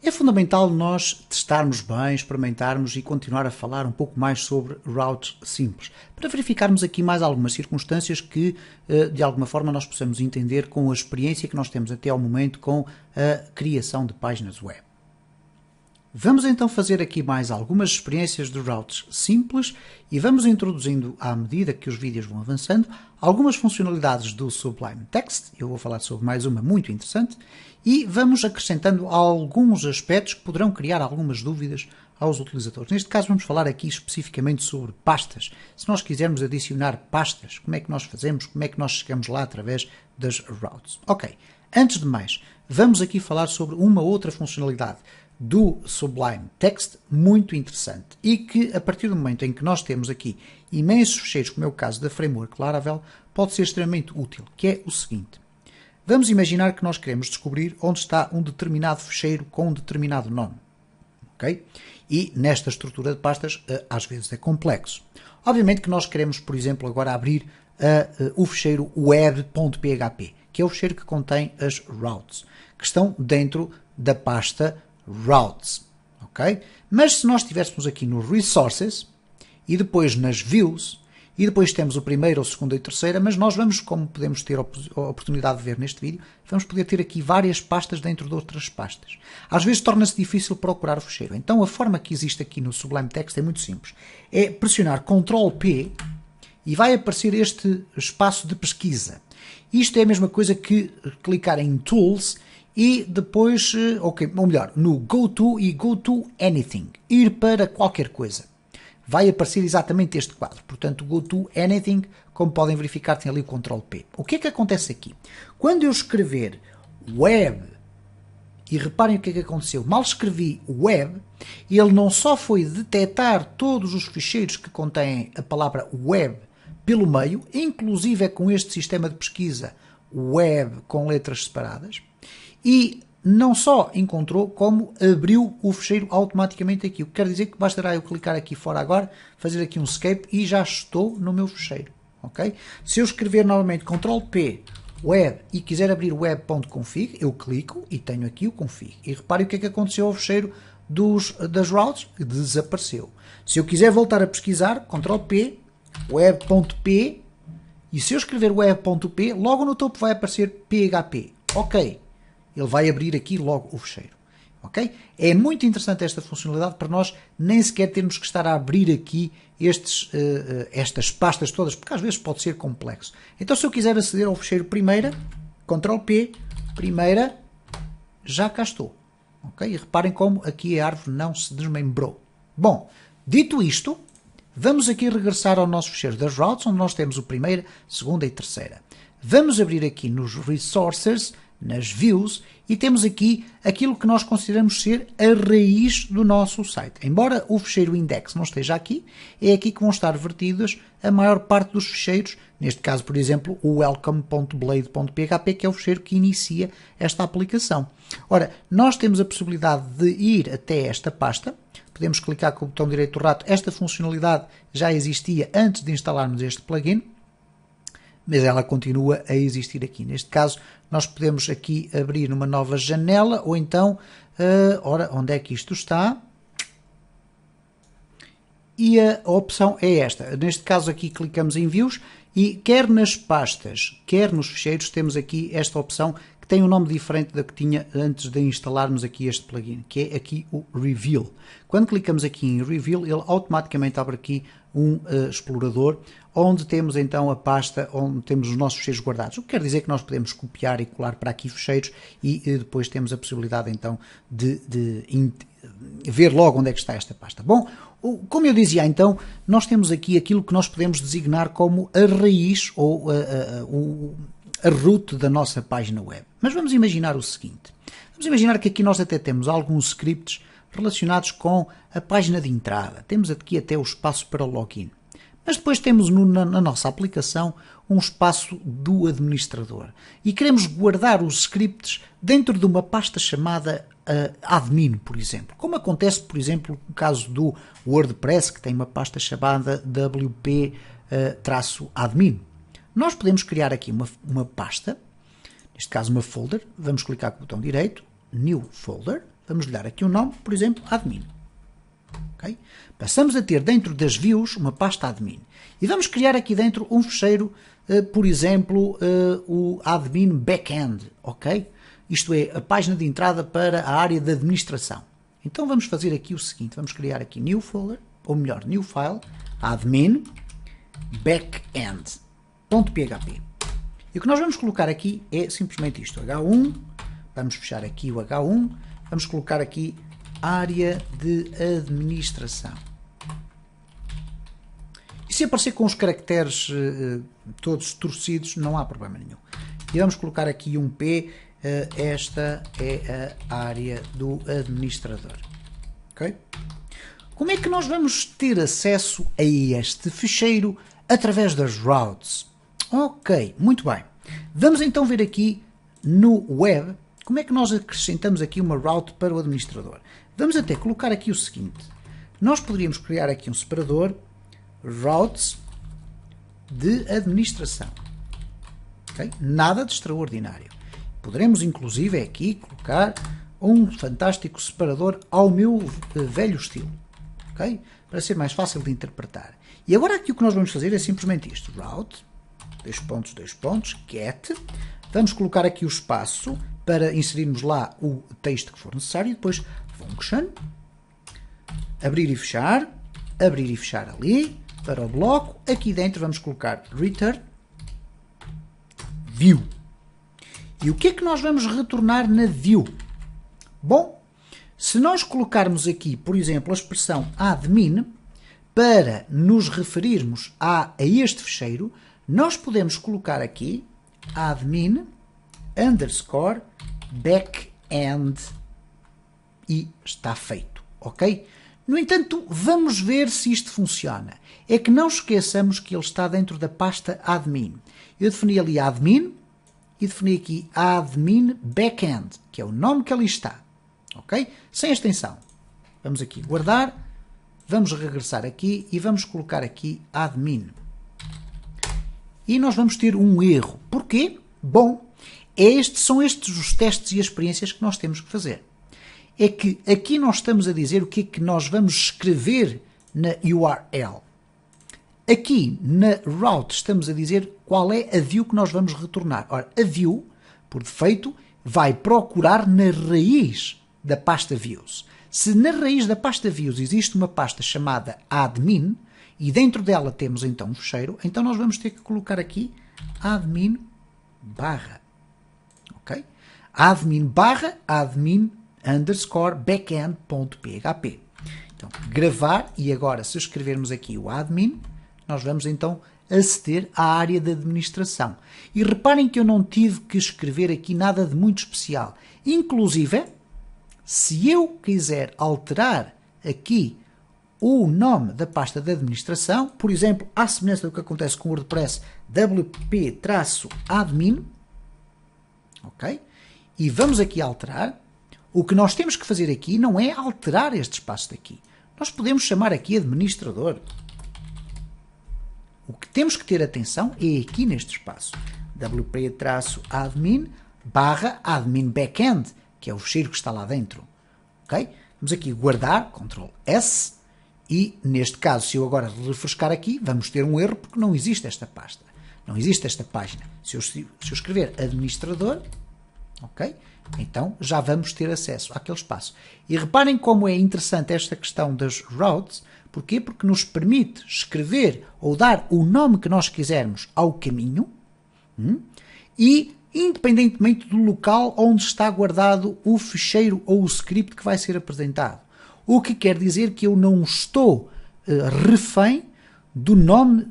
É fundamental nós testarmos bem, experimentarmos e continuar a falar um pouco mais sobre routes simples, para verificarmos aqui mais algumas circunstâncias que, de alguma forma, nós possamos entender com a experiência que nós temos até ao momento com a criação de páginas web. Vamos então fazer aqui mais algumas experiências de routes simples e vamos introduzindo, à medida que os vídeos vão avançando, algumas funcionalidades do Sublime Text. Eu vou falar sobre mais uma muito interessante e vamos acrescentando alguns aspectos que poderão criar algumas dúvidas aos utilizadores. Neste caso vamos falar aqui especificamente sobre pastas. Se nós quisermos adicionar pastas, como é que nós fazemos, como é que nós chegamos lá através das routes. Ok, antes de mais, vamos aqui falar sobre uma outra funcionalidade do Sublime Text muito interessante e que a partir do momento em que nós temos aqui imensos fecheiros, como é o caso da Framework Laravel, pode ser extremamente útil, que é o seguinte. Vamos imaginar que nós queremos descobrir onde está um determinado fecheiro com um determinado nome. Okay? E nesta estrutura de pastas às vezes é complexo. Obviamente que nós queremos, por exemplo, agora abrir o fecheiro web.php, que é o fecheiro que contém as routes, que estão dentro da pasta routes, ok? Mas se nós estivéssemos aqui no resources e depois nas views e depois temos o primeiro, o segundo e o terceiro, mas nós vamos, como podemos ter a oportunidade de ver neste vídeo, vamos poder ter aqui várias pastas dentro de outras pastas. Às vezes torna-se difícil procurar o fecheiro. Então a forma que existe aqui no Sublime Text é muito simples. É pressionar Ctrl+P e vai aparecer este espaço de pesquisa. Isto é a mesma coisa que clicar em Tools e depois, ou melhor, no Go To e Go To Anything, ir para qualquer coisa. Vai aparecer exatamente este quadro. Portanto, Go To Anything, como podem verificar, tem ali o Ctrl+P. O que é que acontece aqui? Quando eu escrever web, e reparem o que é que aconteceu, mal escrevi web, ele não só foi detectar todos os ficheiros que contêm a palavra web pelo meio, inclusive é com este sistema de pesquisa web com letras separadas, e não só encontrou, como abriu o fecheiro automaticamente aqui. O que quer dizer que bastará eu clicar aqui fora agora, fazer aqui um escape e já estou no meu fecheiro. Okay? Se eu escrever novamente Ctrl+P web e quiser abrir web.config, eu clico e tenho aqui o config. E reparem o que é que aconteceu ao fecheiro das routes, desapareceu. Se eu quiser voltar a pesquisar, Ctrl+P web.p, e se eu escrever web.p, logo no topo vai aparecer PHP. Ok. Ele vai abrir aqui logo o fecheiro. Okay? É muito interessante esta funcionalidade para nós nem sequer termos que estar a abrir aqui estas pastas todas, porque às vezes pode ser complexo. Então se eu quiser aceder ao fecheiro primeira, Ctrl+P, primeira, já cá estou. Okay? E reparem como aqui a árvore não se desmembrou. Bom, dito isto, vamos aqui regressar ao nosso fecheiro das routes, onde nós temos o primeira, segunda e terceira. Vamos abrir aqui nos resources, nas views, e temos aqui aquilo que nós consideramos ser a raiz do nosso site. Embora o fecheiro index não esteja aqui, é aqui que vão estar vertidos a maior parte dos fecheiros, neste caso, por exemplo, o welcome.blade.php, que é o fecheiro que inicia esta aplicação. Ora, nós temos a possibilidade de ir até esta pasta, podemos clicar com o botão direito do rato. Esta funcionalidade já existia antes de instalarmos este plugin, mas ela continua a existir aqui. Neste caso, nós podemos aqui abrir uma nova janela, ou então, ora, onde é que isto está? E a opção é esta. Neste caso aqui clicamos em Views e quer nas pastas, quer nos fecheiros, temos aqui esta opção que tem um nome diferente da que tinha antes de instalarmos aqui este plugin, que é aqui o Reveal. Quando clicamos aqui em Reveal, ele automaticamente abre aqui um explorador, onde temos então a pasta onde temos os nossos fecheiros guardados. O que quer dizer que nós podemos copiar e colar para aqui fecheiros e depois temos a possibilidade então de ver logo onde é que está esta pasta. Bom, como eu dizia então, nós temos aqui aquilo que nós podemos designar como a raiz ou a root da nossa página web. Mas vamos imaginar o seguinte. Vamos imaginar que aqui nós até temos alguns scripts relacionados com a página de entrada. Temos aqui até o espaço para o login. Mas depois temos na nossa aplicação um espaço do administrador. E queremos guardar os scripts dentro de uma pasta chamada admin, por exemplo. Como acontece, por exemplo, no caso do WordPress, que tem uma pasta chamada wp-admin. Nós podemos criar aqui uma pasta, neste caso uma folder. Vamos clicar com o botão direito, New Folder. vamos lhe dar aqui um nome, por exemplo, admin. Okay? Passamos a ter dentro das views uma pasta admin. E vamos criar aqui dentro um fecheiro, por exemplo, o admin backend. Ok? Isto é, a página de entrada para a área de administração. Então vamos fazer aqui o seguinte, vamos criar aqui new folder, ou melhor, new file, admin backend.php. E o que nós vamos colocar aqui é simplesmente isto, H1, vamos fechar aqui o H1, vamos colocar aqui área de administração. E se aparecer com os caracteres todos torcidos, não há problema nenhum. E vamos colocar aqui um P, esta é a área do administrador. Ok? Como é que nós vamos ter acesso a este ficheiro através das routes? Ok, muito bem. Vamos então ver aqui no web como é que nós acrescentamos aqui uma route para o administrador. Vamos até colocar aqui o seguinte. Nós poderíamos criar aqui um separador routes de administração. Okay? Nada de extraordinário. Poderemos inclusive aqui colocar um fantástico separador ao meu velho estilo. Okay? Para ser mais fácil de interpretar. E agora aqui o que nós vamos fazer é simplesmente isto. Route, dois pontos, get. Vamos colocar aqui o espaço para inserirmos lá o texto que for necessário. E depois function, abrir e fechar ali para o bloco. Aqui dentro vamos colocar return view. E o que é que nós vamos retornar na view? Bom, se nós colocarmos aqui, por exemplo, a expressão admin, para nos referirmos a este fecheiro, nós podemos colocar aqui admin underscore backend e está feito, ok? No entanto, vamos ver se isto funciona. É que não esqueçamos que ele está dentro da pasta admin. Eu defini ali admin e defini aqui admin backend, que é o nome que ali está, ok? Sem extensão. Vamos aqui guardar, vamos regressar aqui e vamos colocar aqui admin. E nós vamos ter um erro. Porquê? Bom, são estes os testes e as experiências que nós temos que fazer. É que aqui nós estamos a dizer o que é que nós vamos escrever na URL. Aqui na route estamos a dizer qual é a view que nós vamos retornar. Ora, a view, por defeito, vai procurar na raiz da pasta views. Se na raiz da pasta views existe uma pasta chamada admin, e dentro dela temos então um fecheiro, então nós vamos ter que colocar aqui admin barra. Ok? Admin barra admin underscore backend.php. Então, gravar, e agora se escrevermos aqui o admin, nós vamos então aceder à área de administração. E reparem que eu não tive que escrever aqui nada de muito especial. Inclusive, se eu quiser alterar aqui o nome da pasta de administração, por exemplo, à semelhança do que acontece com o WordPress, wp-admin, ok? E vamos aqui alterar. O que nós temos que fazer aqui não é alterar este espaço daqui. Nós podemos chamar aqui administrador. O que temos que ter atenção é aqui neste espaço. wp-admin barra admin backend, que é o fecheiro que está lá dentro. Ok? Vamos aqui guardar, Ctrl S, e neste caso, se eu agora refrescar aqui, vamos ter um erro porque não existe esta pasta. Não existe esta página. Se eu escrever administrador, ok? Então já vamos ter acesso àquele espaço. E reparem como é interessante esta questão das routes. Porquê? Porque nos permite escrever ou dar o nome que nós quisermos ao caminho e independentemente do local onde está guardado o ficheiro ou o script que vai ser apresentado. O que quer dizer que eu não estou refém do nome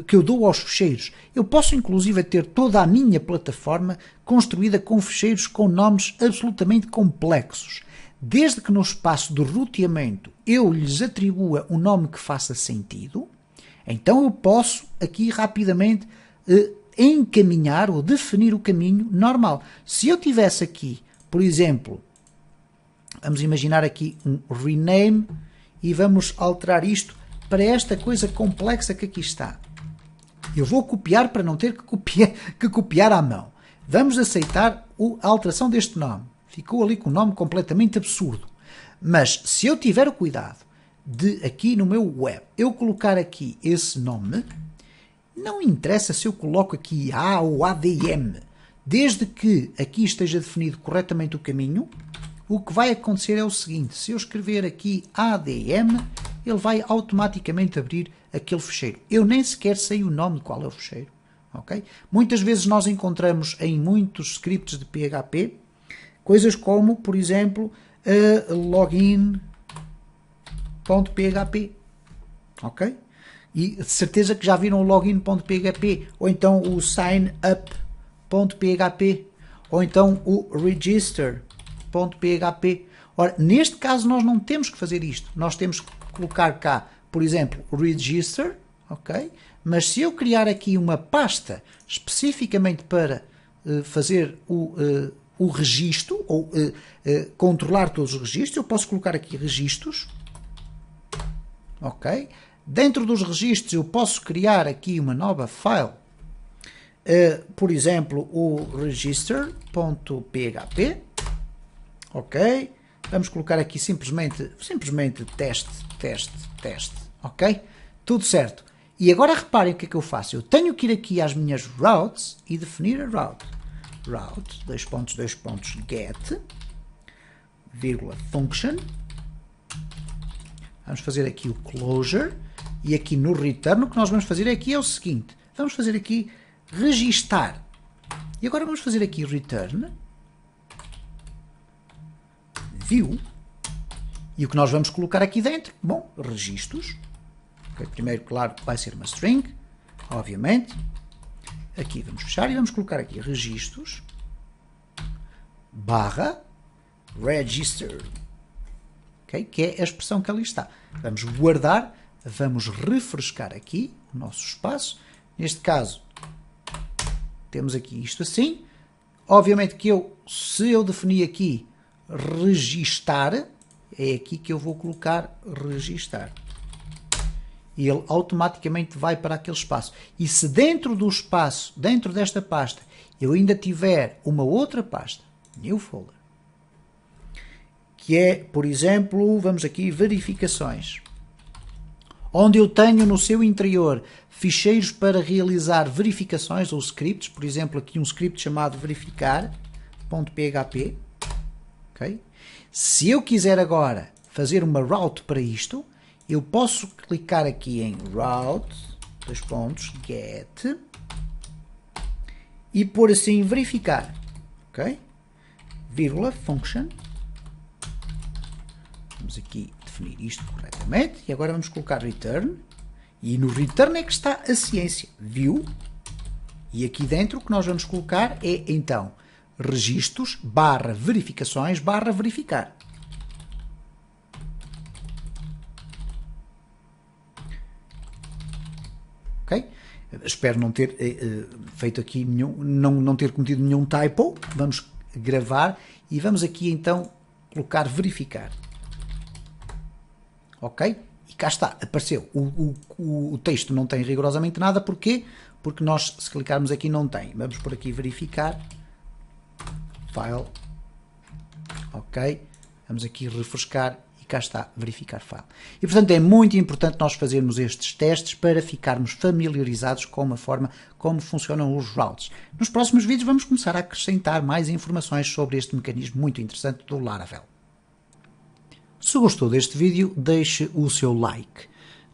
que eu dou aos ficheiros. Eu posso inclusive ter toda a minha plataforma construída com ficheiros com nomes absolutamente complexos. Desde que no espaço de roteamento eu lhes atribua um nome que faça sentido, então eu posso aqui rapidamente encaminhar ou definir o caminho normal. Se eu tivesse aqui, por exemplo, vamos imaginar aqui um rename e vamos alterar isto para esta coisa complexa que aqui está. Eu vou copiar para não ter que copiar à mão. Vamos aceitar a alteração deste nome. ficou ali com um nome completamente absurdo. Mas se eu tiver o cuidado de aqui no meu web eu colocar aqui esse nome, não interessa se eu coloco aqui A ou ADM, desde que aqui esteja definido corretamente o caminho, o que vai acontecer é o seguinte: se eu escrever aqui ADM, ele vai automaticamente abrir aquele fecheiro. Eu nem sequer sei o nome de qual é o fecheiro. Okay? Muitas vezes nós encontramos em muitos scripts de PHP coisas como, por exemplo, login.php. Ok? E de certeza que já viram o login.php, ou então o signup.php, ou então o register.php. Ora, neste caso nós não temos que fazer isto. Nós temos que colocar cá, por exemplo, register, ok? Mas se eu criar aqui uma pasta especificamente para fazer o registro, ou controlar todos os registros, eu posso colocar aqui registros, ok? Dentro dos registros eu posso criar aqui uma nova file, por exemplo, o register.php, ok? Vamos colocar aqui simplesmente teste, ok? Tudo certo. E agora reparem o que é que eu faço. Eu tenho que ir aqui às minhas routes e definir a route. Route, get, vírgula, function. Vamos fazer aqui o closure. E aqui no return o que nós vamos fazer aqui é o seguinte. Vamos fazer aqui registar. E agora vamos fazer aqui return. View. E o que nós vamos colocar aqui dentro? Bom, registros. Okay, primeiro, claro, vai ser uma string, obviamente. Aqui vamos fechar e vamos colocar aqui registros barra register, okay, que é a expressão que ali está. Vamos guardar, vamos refrescar aqui o nosso espaço. Neste caso, temos aqui isto assim. Obviamente que se eu definir aqui registar, é aqui que eu vou colocar registar. E ele automaticamente vai para aquele espaço. E se dentro do espaço, dentro desta pasta, eu ainda tiver uma outra pasta, new folder, que é, por exemplo, vamos aqui, verificações, onde eu tenho no seu interior ficheiros para realizar verificações ou scripts, por exemplo, aqui um script chamado verificar.php, ok? Se eu quiser agora fazer uma route para isto, eu posso clicar aqui em route, get, e pôr assim verificar, ok? Vírgula, function. Vamos aqui definir isto corretamente, e agora vamos colocar return, e no return é que está a ciência, view, e aqui dentro o que nós vamos colocar é, então, registros, barra verificações, barra verificar. Okay? Espero não ter feito aqui não ter cometido nenhum typo. Vamos gravar e vamos aqui então colocar verificar. Ok? E cá está, apareceu. O texto não tem rigorosamente nada. Porquê? Porque nós, se clicarmos aqui, não tem. Vamos por aqui verificar. File. Ok? Vamos aqui refrescar. E cá está, verificar file. E, portanto, é muito importante nós fazermos estes testes para ficarmos familiarizados com a forma como funcionam os routes. Nos próximos vídeos vamos começar a acrescentar mais informações sobre este mecanismo muito interessante do Laravel. Se gostou deste vídeo, deixe o seu like.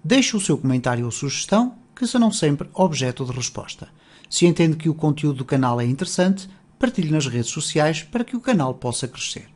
Deixe o seu comentário ou sugestão, que serão sempre objeto de resposta. Se entende que o conteúdo do canal é interessante, partilhe nas redes sociais para que o canal possa crescer.